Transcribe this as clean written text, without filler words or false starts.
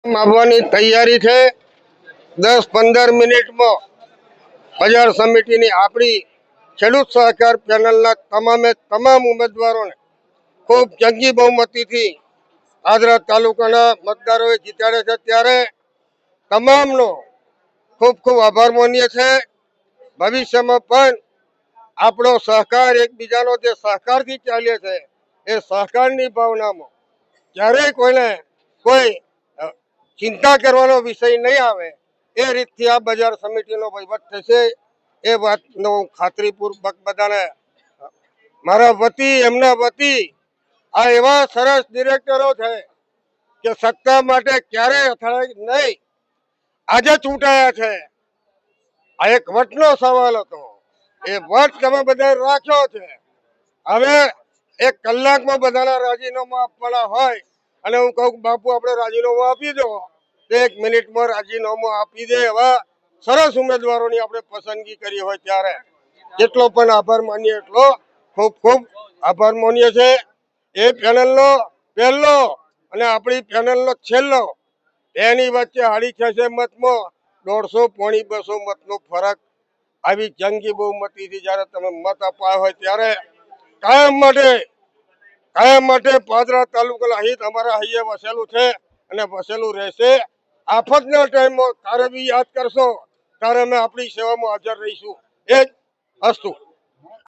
આવવાની તૈયારી છે। 10-15 મિનિટમાં બજાર સમિતિની આપણી ખેડૂત સહકાર પેનલના તમામે તમામ ઉમેદવારોને ખૂબ જંગી બહુમતીથી આદરા તાલુકાના મતદારોએ જીતાડ્યા છે। ત્યારે તમામનો ખૂબ ખૂબ આભાર માનીએ છે। ભવિષ્યમાં પણ આપણો સહકાર એકબીજાનો જે સહકારથી ચાલે છે એ સહકારની ભાવનામાં ક્યારેય કોઈને કોઈ ચિંતા કરવાનો વિષય નહીં આવે એ રીતથી આ બજાર સમિતિનો વહીવટ થશે એ વાતનો ખાતરીપૂર્વક બધાને મારા વતી એમના વતી આ એવા સરસ ડિરેક્ટરો છે કે સત્તા માટે ક્યારેય અથડાય નહીં। આજે ચૂંટાયા છે, આ એક વટનો સવાલ હતો, એ વટ તમે બધા રાખ્યો છે। હવે 1 કલાકમાં બધાના રાજીનામું આપવાના હોય અને હું કહું બાપુ આપણે રાજીનામું આપી દો તો 1 મિનિટમાં રાજીનામું આપી દે એવા સરસ ઉમેદવારોની આપણે પસંદગી કરી હોય ત્યારે જેટલો પણ આભાર માનીએ એટલો ખૂબ ખૂબ આભાર માનીએ છે। એ પેનલનો પહેલો અને આપણી પેનલનો છેલ્લો એની વચ્ચે 6.5 મતમાં 150-200 મતનો ફરક આવી જંગી બહુમતીથી જ્યારે તમે મત અપાયો હોય ત્યારે કાયમ માટે પાદરા તાલુકાના હિત અમારા હૈયે વસેલું છે અને વસેલું રહેશે। આફતના ટાઈમમાં ત્યારે બી યાદ કરશો ત્યારે અમે આપણી સેવામાં હાજર રહીશું। એ જ અસ્તુ।